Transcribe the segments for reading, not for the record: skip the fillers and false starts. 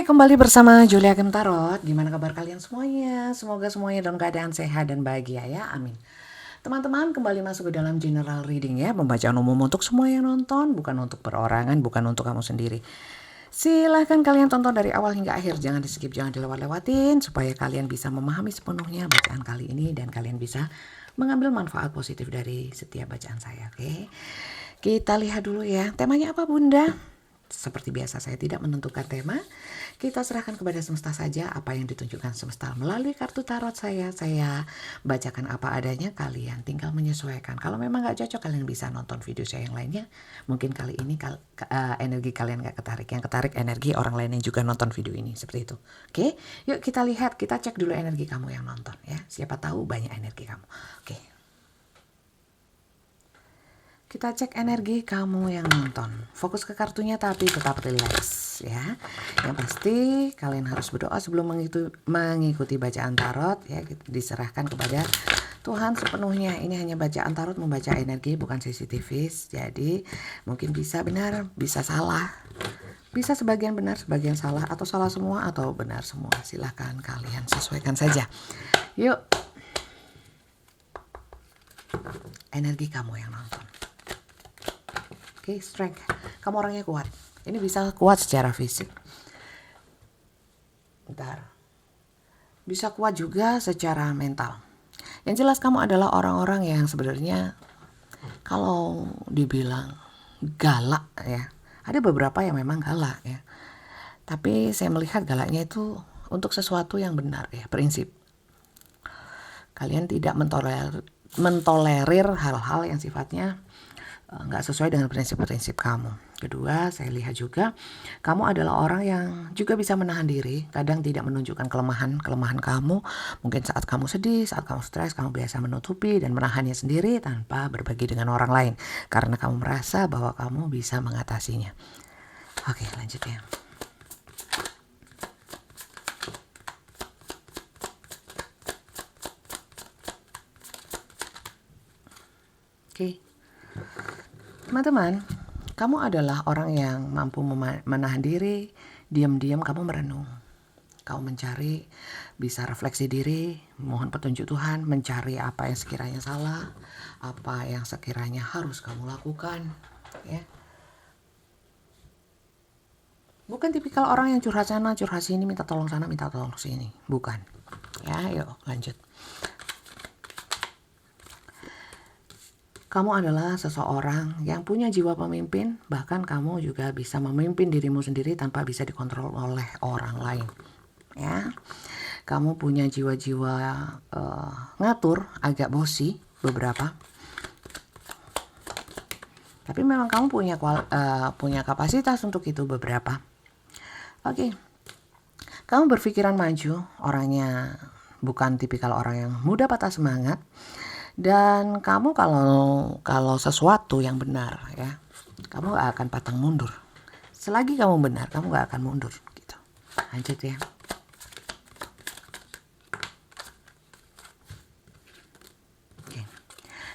Kembali bersama Julia Kim Tarot. Gimana kabar kalian semuanya? Semoga semuanya dalam keadaan sehat dan bahagia ya, amin. Teman-teman, kembali masuk ke dalam general reading ya, pembacaan umum untuk semua yang nonton, bukan untuk perorangan, bukan untuk kamu sendiri. Silahkan kalian tonton dari awal hingga akhir, jangan di skip, jangan dilewat-lewatin, supaya kalian bisa memahami sepenuhnya bacaan kali ini dan kalian bisa mengambil manfaat positif dari setiap bacaan saya, oke? Kita lihat dulu ya, temanya apa Bunda? Seperti biasa saya tidak menentukan tema. Kita serahkan kepada semesta saja apa yang ditunjukkan semesta melalui kartu tarot saya. Saya bacakan apa adanya, kalian tinggal menyesuaikan. Kalau memang nggak cocok, kalian bisa nonton video saya yang lainnya. Mungkin kali ini energi kalian nggak ketarik. Yang ketarik energi orang lain yang juga nonton video ini. Seperti itu. Oke, yuk kita lihat. Kita cek dulu energi kamu yang nonton ya. Siapa tahu banyak energi kamu. Oke. Kita cek energi kamu yang nonton. Fokus ke kartunya tapi tetap relax ya. Yang pasti kalian harus berdoa sebelum mengikuti bacaan tarot ya. Diserahkan kepada Tuhan sepenuhnya. Ini hanya bacaan tarot, membaca energi, bukan sensitivis. Jadi mungkin bisa benar, bisa salah. Bisa sebagian benar, sebagian salah, atau salah semua, atau benar semua. Silahkan kalian sesuaikan saja. Yuk. Energi kamu yang nonton. Oke, strength. Kamu orangnya kuat. Ini bisa kuat secara fisik. Bentar. Bisa kuat juga secara mental. Yang jelas kamu adalah orang-orang yang sebenarnya kalau dibilang galak ya. Ada beberapa yang memang galak ya. Tapi saya melihat galaknya itu untuk sesuatu yang benar ya, prinsip. Kalian tidak mentolerir hal-hal yang sifatnya nggak sesuai dengan prinsip-prinsip kamu. Kedua, saya lihat juga kamu adalah orang yang juga bisa menahan diri, kadang tidak menunjukkan kelemahan kamu. Mungkin saat kamu sedih, saat kamu stres, kamu biasa menutupi dan menahannya sendiri tanpa berbagi dengan orang lain karena kamu merasa bahwa kamu bisa mengatasinya. Oke, lanjut ya. Oke. Teman-teman, kamu adalah orang yang mampu menahan diri, diam-diam kamu merenung. Kamu mencari, bisa refleksi diri, mohon petunjuk Tuhan, mencari apa yang sekiranya salah, apa yang sekiranya harus kamu lakukan. Ya. Bukan tipikal orang yang curhat sana, curhat sini, minta tolong sana, minta tolong sini. Bukan. Ya, yuk lanjut. Kamu adalah seseorang yang punya jiwa pemimpin, bahkan kamu juga bisa memimpin dirimu sendiri tanpa bisa dikontrol oleh orang lain. Ya, kamu punya jiwa-jiwa ngatur, agak bosi beberapa. Tapi memang kamu punya kapasitas untuk itu beberapa. Oke, kamu berpikiran maju, orangnya bukan tipikal orang yang mudah patah semangat. Dan kamu kalau sesuatu yang benar ya, kamu gak akan pantang mundur. Selagi kamu benar, kamu gak akan mundur gitu. Lanjut ya. Oke.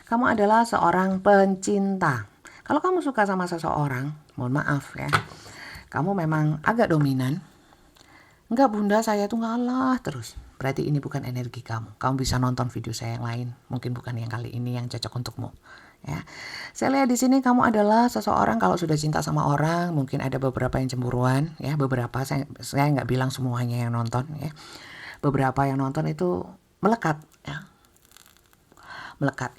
Kamu adalah seorang pencinta. Kalau kamu suka sama seseorang, mohon maaf ya, kamu memang agak dominan. Enggak Bunda, saya tuh ngalah terus. Berarti ini bukan energi kamu. Kamu bisa nonton video saya yang lain. Mungkin bukan yang kali ini yang cocok untukmu. Ya, saya lihat di sini kamu adalah seseorang kalau sudah cinta sama orang, mungkin ada beberapa yang cemburuan. Ya, beberapa saya nggak bilang semuanya yang nonton. Ya, beberapa yang nonton itu melekat. Ya, melekat.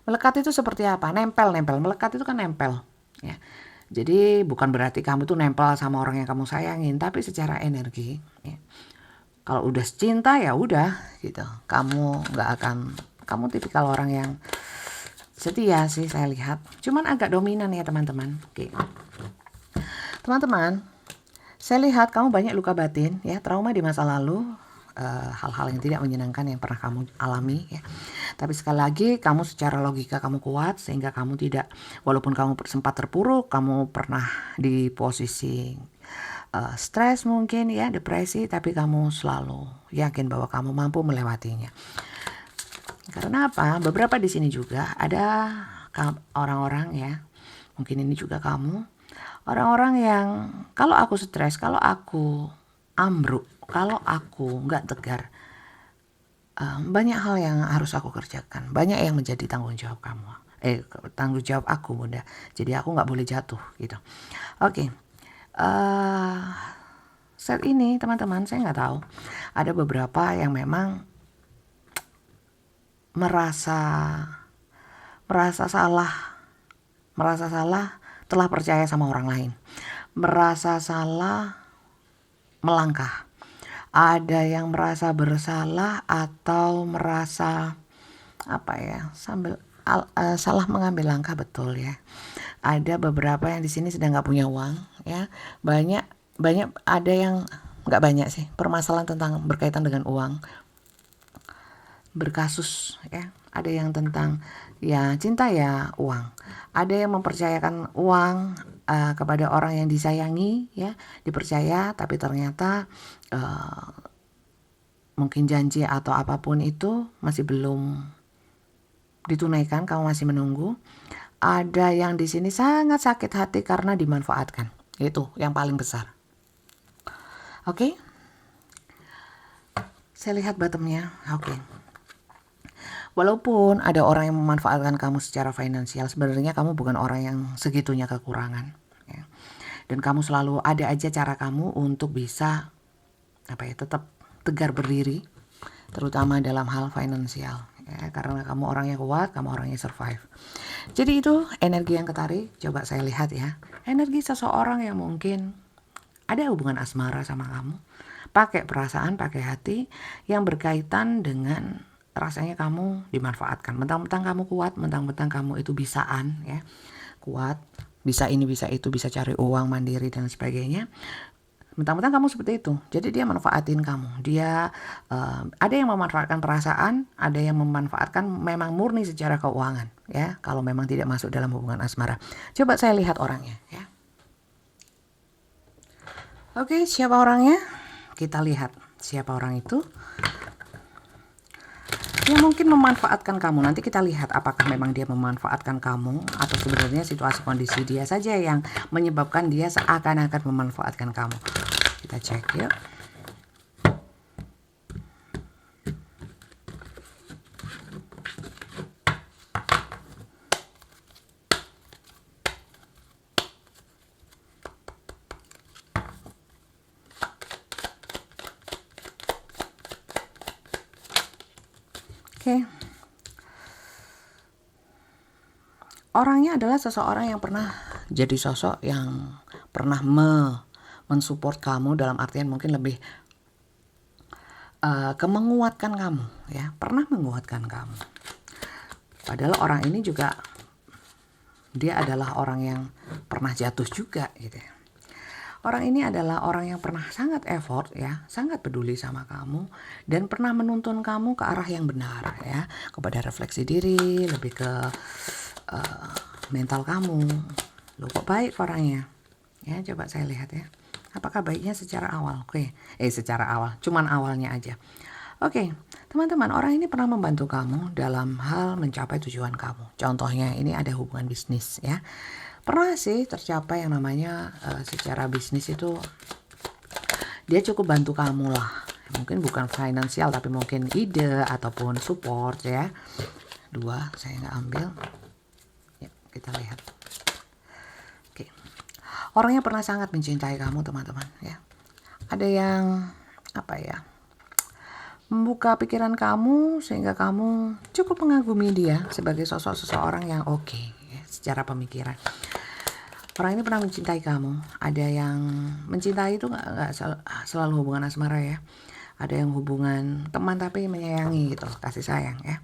Melekat itu seperti apa? Nempel. Melekat itu kan nempel. Ya. Jadi bukan berarti kamu tuh nempel sama orang yang kamu sayangin, tapi secara energi. Ya. Kalau udah cinta ya udah gitu. Kamu tipikal orang yang setia sih saya lihat. Cuman agak dominan ya teman-teman. Oke. Teman-teman, saya lihat kamu banyak luka batin ya, trauma di masa lalu, hal-hal yang tidak menyenangkan yang pernah kamu alami ya. Tapi sekali lagi kamu secara logika kamu kuat sehingga kamu tidak, walaupun kamu sempat terpuruk, kamu pernah di posisi stres mungkin ya, depresi, tapi kamu selalu yakin bahwa kamu mampu melewatinya. Karena apa? Beberapa di sini juga ada orang-orang ya, mungkin ini juga kamu, Orang-orang yang kalau aku stres, kalau aku ambruk, kalau aku nggak tegar, banyak hal yang harus aku kerjakan, banyak yang menjadi tanggung jawab kamu, tanggung jawab aku bunda. Jadi aku nggak boleh jatuh gitu. Oke, saat ini teman-teman saya nggak tahu, ada beberapa yang memang merasa salah telah percaya sama orang lain, merasa salah melangkah. Ada yang merasa bersalah atau merasa salah mengambil langkah, betul ya. Ada beberapa yang di sini sedang nggak punya uang ya. Banyak ada yang nggak banyak sih permasalahan tentang berkaitan dengan uang, berkasus ya. Ada yang tentang ya cinta ya uang. Ada yang mempercayakan uang kepada orang yang disayangi ya, dipercaya tapi ternyata mungkin janji atau apapun itu masih belum ditunaikan, kamu masih menunggu. Ada yang di sini sangat sakit hati karena dimanfaatkan. Itu yang paling besar. Oke. Saya lihat bottomnya. Oke. Walaupun ada orang yang memanfaatkan kamu secara finansial, sebenarnya kamu bukan orang yang segitunya kekurangan ya. Dan kamu selalu ada aja cara kamu untuk bisa tetap tegar berdiri, terutama dalam hal finansial ya, karena kamu orangnya kuat, kamu orangnya survive. Jadi itu energi yang ketarik. Coba saya lihat ya, energi seseorang yang mungkin ada hubungan asmara sama kamu, pakai perasaan, pakai hati, yang berkaitan dengan rasanya kamu dimanfaatkan. Mentang-mentang kamu kuat, mentang-mentang kamu itu bisaan ya, kuat, bisa ini bisa itu, bisa cari uang mandiri dan sebagainya. Mentang-mentang kamu seperti itu, jadi dia manfaatin kamu. Dia ada yang memanfaatkan perasaan, ada yang memanfaatkan memang murni secara keuangan ya, kalau memang tidak masuk dalam hubungan asmara. Coba saya lihat orangnya ya. Oke, siapa orangnya? Kita lihat siapa orang itu yang mungkin memanfaatkan kamu. Nanti kita lihat apakah memang dia memanfaatkan kamu atau sebenarnya situasi kondisi dia saja yang menyebabkan dia seakan-akan memanfaatkan kamu. Kita cek yuk. Oke. Orangnya adalah seseorang yang pernah jadi sosok yang pernah mensupport kamu, dalam artian mungkin lebih menguatkan kamu ya, pernah menguatkan kamu. Padahal orang ini juga dia adalah orang yang pernah jatuh juga gitu ya. Orang ini adalah orang yang pernah sangat effort ya, sangat peduli sama kamu dan pernah menuntun kamu ke arah yang benar ya, kepada refleksi diri, lebih ke mental kamu. Loh kok baik orangnya? Ya, coba saya lihat ya. Apakah baiknya secara awal? Secara awal, cuman awalnya aja. Oke, teman-teman, orang ini pernah membantu kamu dalam hal mencapai tujuan kamu. Contohnya ini ada hubungan bisnis ya. Pernah sih tercapai yang namanya secara bisnis itu dia cukup bantu kamu lah. Mungkin bukan finansial tapi mungkin ide ataupun support ya. Dua, saya nggak ambil. Ya, kita lihat. Oke. Orangnya pernah sangat mencintai kamu teman-teman ya. Ada yang membuka pikiran kamu sehingga kamu cukup mengagumi dia sebagai sosok seseorang yang oke ya, secara pemikiran. Orang ini pernah mencintai kamu. Ada yang mencintai itu nggak selalu hubungan asmara ya. Ada yang hubungan teman tapi menyayangi gitu, kasih sayang ya.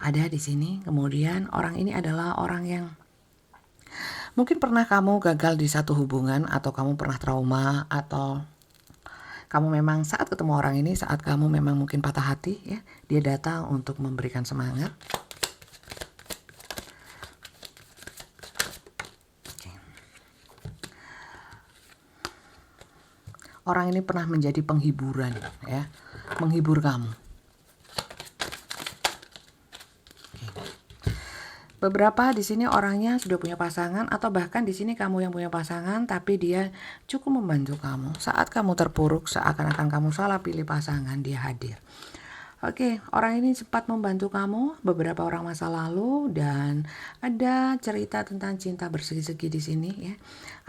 Ada di sini. Kemudian orang ini adalah orang yang mungkin pernah kamu gagal di satu hubungan, atau kamu pernah trauma, atau kamu memang saat ketemu orang ini, saat kamu memang mungkin patah hati ya, dia datang untuk memberikan semangat. Orang ini pernah menjadi penghiburan ya, menghibur kamu. Beberapa di sini orangnya sudah punya pasangan, atau bahkan di sini kamu yang punya pasangan tapi dia cukup membantu kamu. Saat kamu terpuruk, seakan-akan kamu salah pilih pasangan, dia hadir. Oke, orang ini sempat membantu kamu beberapa orang masa lalu, dan ada cerita tentang cinta bersegi-segi di sini ya.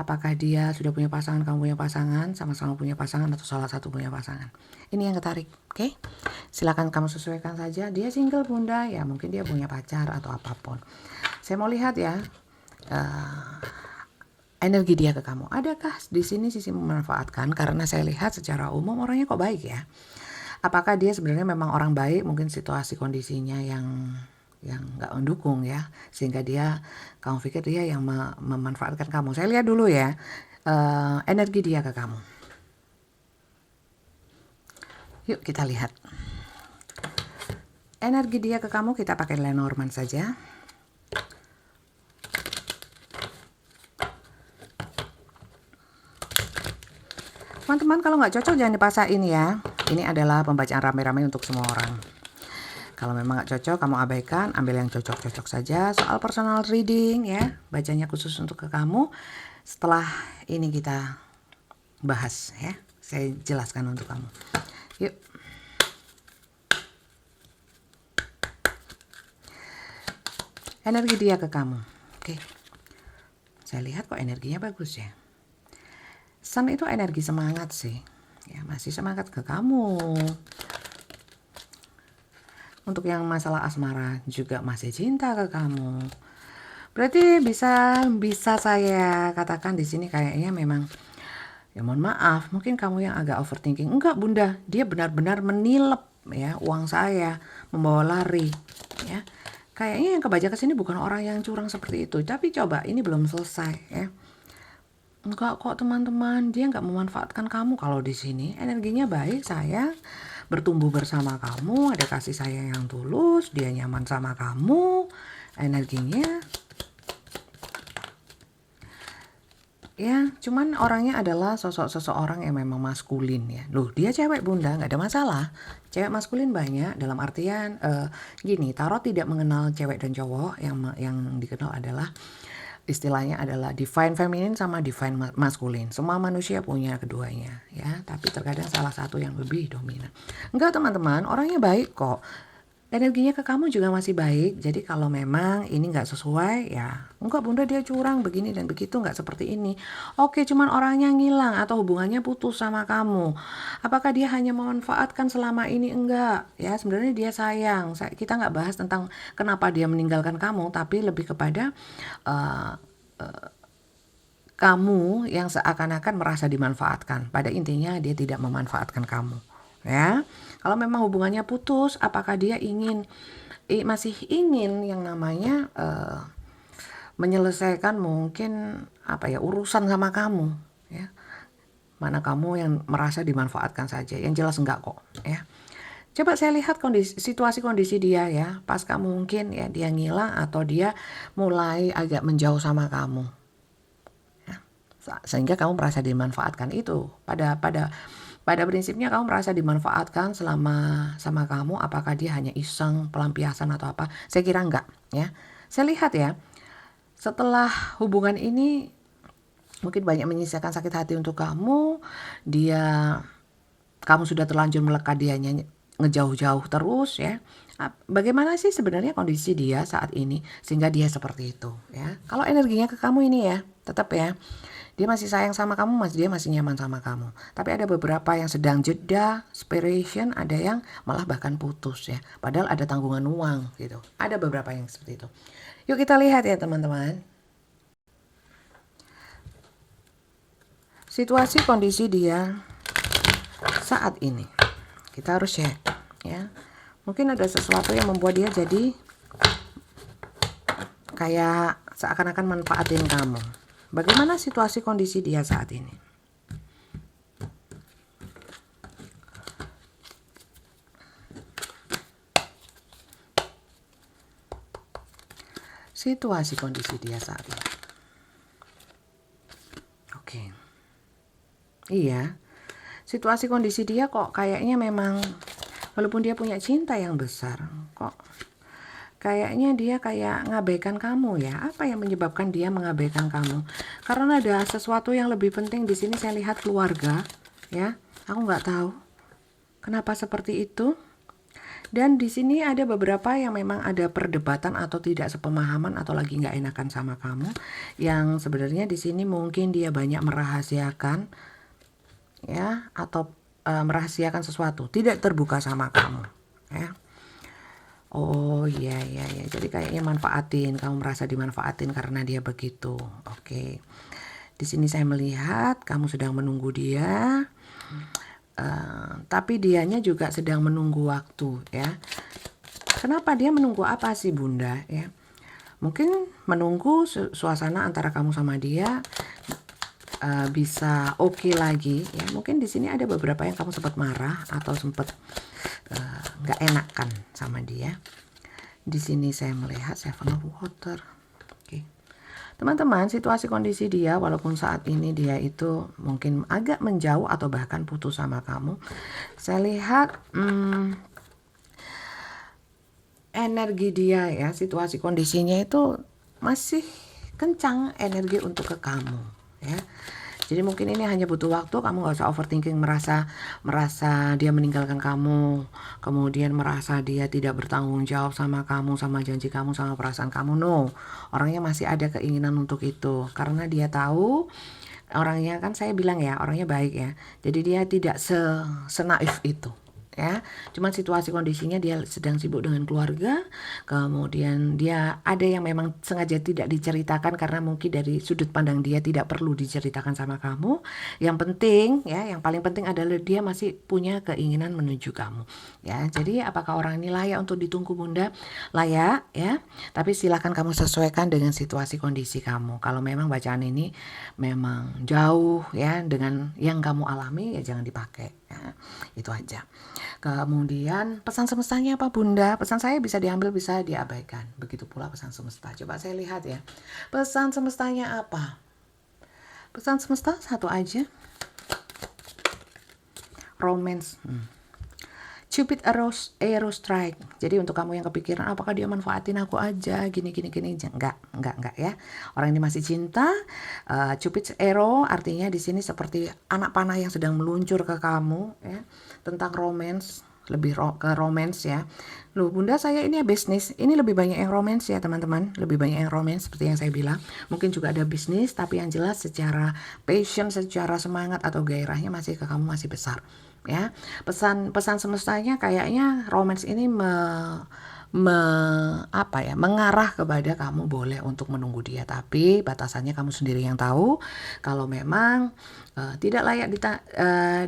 Apakah dia sudah punya pasangan, kamu punya pasangan, sama-sama punya pasangan, atau salah satu punya pasangan. Ini yang ketarik, oke? Silakan kamu sesuaikan saja. Dia single bunda, ya mungkin dia punya pacar atau apapun. Saya mau lihat ya, energi dia ke kamu. Adakah di sini sisi memanfaatkan? Karena saya lihat secara umum orangnya kok baik ya. Apakah dia sebenarnya memang orang baik, mungkin situasi kondisinya yang nggak mendukung ya, sehingga kamu pikir dia yang memanfaatkan kamu. Saya lihat dulu ya, energi dia ke kamu. Yuk kita lihat. Energi dia ke kamu, kita pakai Lenormand saja. Teman-teman, kalau nggak cocok jangan dipaksain ya. Ini adalah pembacaan rame-rame untuk semua orang. Kalau memang nggak cocok, kamu abaikan, ambil yang cocok-cocok saja. Soal personal reading ya, bacanya khusus untuk ke kamu. Setelah ini kita bahas ya, saya jelaskan untuk kamu. Yuk. Energi dia ke kamu. Oke. Saya lihat kok energinya bagus ya. Sun itu energi semangat sih. Ya, masih semangat ke kamu. Untuk yang masalah asmara juga masih cinta ke kamu. Berarti bisa saya katakan di sini kayaknya memang, ya mohon maaf, mungkin kamu yang agak overthinking. Enggak bunda, dia benar-benar menilep ya uang saya, membawa lari ya. Kayaknya yang kebaca ke sini bukan orang yang curang seperti itu. Tapi coba, ini belum selesai ya. Enggak kok teman-teman, dia nggak memanfaatkan kamu. Kalau di sini energinya baik, sayang, bertumbuh bersama kamu, ada kasih sayang yang tulus, dia nyaman sama kamu, energinya ya. Cuman orangnya adalah seseorang yang memang maskulin ya. Loh, dia cewek bunda, nggak ada masalah. Cewek maskulin banyak, dalam artian gini, tarot tidak mengenal cewek dan cowok. Yang dikenal adalah, istilahnya adalah divine feminine sama divine maskulin. Semua manusia punya keduanya ya, tapi terkadang salah satu yang lebih dominan. Enggak teman-teman, orangnya baik kok. Energinya ke kamu juga masih baik. Jadi kalau memang ini nggak sesuai ya, enggak bunda dia curang begini dan begitu, nggak seperti ini. Oke, cuman orangnya ngilang atau hubungannya putus sama kamu. Apakah dia hanya memanfaatkan selama ini? Enggak ya, sebenarnya dia sayang. Kita nggak bahas tentang kenapa dia meninggalkan kamu, tapi lebih kepada kamu yang seakan-akan merasa dimanfaatkan. Pada intinya dia tidak memanfaatkan kamu ya. Kalau memang hubungannya putus, apakah dia masih ingin yang namanya menyelesaikan mungkin urusan sama kamu ya. Mana kamu yang merasa dimanfaatkan saja. Yang jelas enggak kok ya. Coba saya lihat situasi kondisi dia ya. Pasca mungkin ya dia ngilang atau dia mulai agak menjauh sama kamu. Ya. Sehingga kamu merasa dimanfaatkan itu. Pada prinsipnya kamu merasa dimanfaatkan selama sama kamu. Apakah dia hanya iseng, pelampiasan atau apa? Saya kira enggak ya. Saya lihat ya, setelah hubungan ini mungkin banyak menyisakan sakit hati untuk kamu. Kamu sudah terlanjur melekat dianya, ngejauh-jauh terus ya. Bagaimana sih sebenarnya kondisi dia saat ini sehingga dia seperti itu ya. Kalau energinya ke kamu ini ya, tetap ya, dia masih sayang sama kamu, dia masih nyaman sama kamu. Tapi ada beberapa yang sedang jeda, separation, ada yang malah bahkan putus ya. Padahal ada tanggungan uang gitu. Ada beberapa yang seperti itu. Yuk kita lihat ya teman-teman. Situasi kondisi dia saat ini. Kita harus cek ya. Mungkin ada sesuatu yang membuat dia jadi kayak seakan-akan manfaatin kamu. Bagaimana situasi kondisi dia saat ini? Situasi kondisi dia saat ini. Oke. Iya. Situasi kondisi dia kok kayaknya memang, walaupun dia punya cinta yang besar, kok kayaknya dia kayak ngabaikan kamu ya. Apa yang menyebabkan dia mengabaikan kamu? Karena ada sesuatu yang lebih penting di sini. Saya lihat keluarga, ya. Aku nggak tahu kenapa seperti itu. Dan di sini ada beberapa yang memang ada perdebatan atau tidak sepemahaman atau lagi nggak enakan sama kamu. Yang sebenarnya di sini mungkin dia banyak merahasiakan, ya, atau merahasiakan sesuatu, tidak terbuka sama kamu, ya. Oh iya iya iya. Jadi kayaknya manfaatin, kamu merasa dimanfaatin karena dia begitu. Oke. Di sini saya melihat kamu sedang menunggu dia. Tapi dianya juga sedang menunggu waktu, ya. Kenapa dia menunggu apa sih, Bunda, ya? Mungkin menunggu suasana antara kamu sama dia bisa oke lagi, ya. Mungkin di sini ada beberapa yang kamu sempat marah atau sempat nggak enakan sama dia. Di sini saya melihat Seven of Water. Oke. Teman-teman, situasi kondisi dia walaupun saat ini dia itu mungkin agak menjauh atau bahkan putus sama kamu. Saya lihat energi dia, ya, situasi kondisinya itu masih kencang energi untuk ke kamu, ya. Jadi mungkin ini hanya butuh waktu, kamu gak usah overthinking, merasa dia meninggalkan kamu, kemudian merasa dia tidak bertanggung jawab sama kamu, sama janji kamu, sama perasaan kamu. No, orangnya masih ada keinginan untuk itu, karena dia tahu, orangnya kan saya bilang ya, orangnya baik ya, jadi dia tidak senaif itu. Ya, cuman situasi kondisinya dia sedang sibuk dengan keluarga, kemudian dia ada yang memang sengaja tidak diceritakan karena mungkin dari sudut pandang dia tidak perlu diceritakan sama kamu. Yang penting, ya, yang paling penting adalah dia masih punya keinginan menuju kamu, ya. Jadi apakah orang ini layak untuk ditunggu, Bunda? Layak, ya, tapi silakan kamu sesuaikan dengan situasi kondisi kamu. Kalau memang bacaan ini memang jauh, ya, dengan yang kamu alami, ya jangan dipakai, ya. Itu aja. Kemudian pesan semestanya apa, Bunda? Pesan saya bisa diambil, bisa diabaikan. Begitu pula pesan semesta. Coba saya lihat ya. Pesan semestanya apa? Pesan semesta satu aja. Romance. Cupid arrow strike. Jadi untuk kamu yang kepikiran apakah dia manfaatin aku aja gini enggak ya. Orang ini masih cinta. Cupid arrow artinya di sini seperti anak panah yang sedang meluncur ke kamu, ya. Tentang romance, lebih ke romance, ya. Loh, Bunda, saya ini ya bisnis. Ini lebih banyak yang romance ya, teman-teman. Lebih banyak yang romance seperti yang saya bilang. Mungkin juga ada bisnis, tapi yang jelas secara passion, secara semangat atau gairahnya masih ke kamu masih besar, ya. Pesan semestanya kayaknya romance ini mengarah kepada kamu boleh untuk menunggu dia, tapi batasannya kamu sendiri yang tahu. Kalau memang tidak layak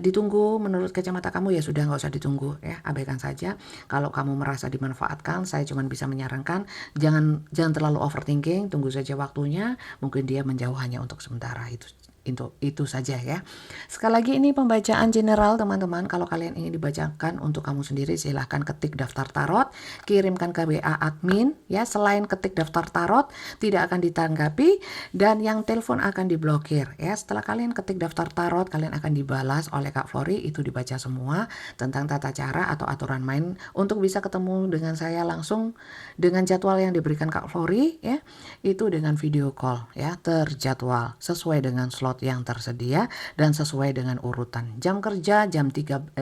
ditunggu menurut kacamata kamu, ya sudah, nggak usah ditunggu, ya, abaikan saja. Kalau kamu merasa dimanfaatkan, saya cuma bisa menyarankan jangan terlalu overthinking, tunggu saja waktunya. Mungkin dia menjauh hanya untuk sementara, itu saja, ya. Sekali lagi ini pembacaan general, teman-teman. Kalau kalian ingin dibacakan untuk kamu sendiri, silahkan ketik daftar tarot, kirimkan ke WA admin, ya. Selain ketik daftar tarot tidak akan ditanggapi dan yang telepon akan diblokir, ya. Setelah kalian ketik daftar tarot, kalian akan dibalas oleh Kak Flori, itu dibaca semua tentang tata cara atau aturan main untuk bisa ketemu dengan saya langsung dengan jadwal yang diberikan Kak Flori, ya. Itu dengan video call, ya, terjadwal sesuai dengan slot yang tersedia dan sesuai dengan urutan jam kerja, jam 3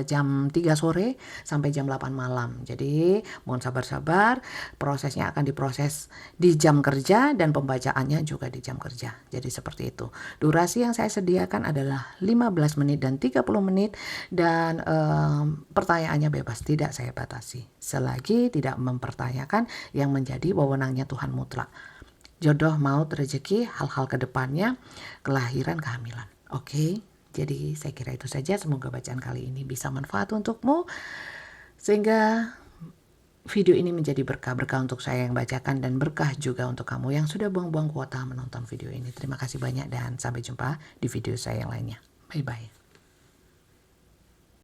sore sampai jam 8 malam. Jadi mohon sabar-sabar, prosesnya akan diproses di jam kerja dan pembacaannya juga di jam kerja. Jadi seperti itu. Durasi yang saya sediakan adalah 15 menit dan 30 menit dan pertanyaannya bebas, tidak saya batasi. Selagi tidak mempertanyakan yang menjadi wewenangnya Tuhan mutlak. Jodoh, maut, rezeki, hal-hal kedepannya, kelahiran, kehamilan. Oke, jadi saya kira itu saja. Semoga bacaan kali ini bisa manfaat untukmu, sehingga video ini menjadi berkah-berkah untuk saya yang bacakan dan berkah juga untuk kamu yang sudah buang-buang kuota menonton video ini. Terima kasih banyak dan sampai jumpa di video saya yang lainnya. Bye-bye.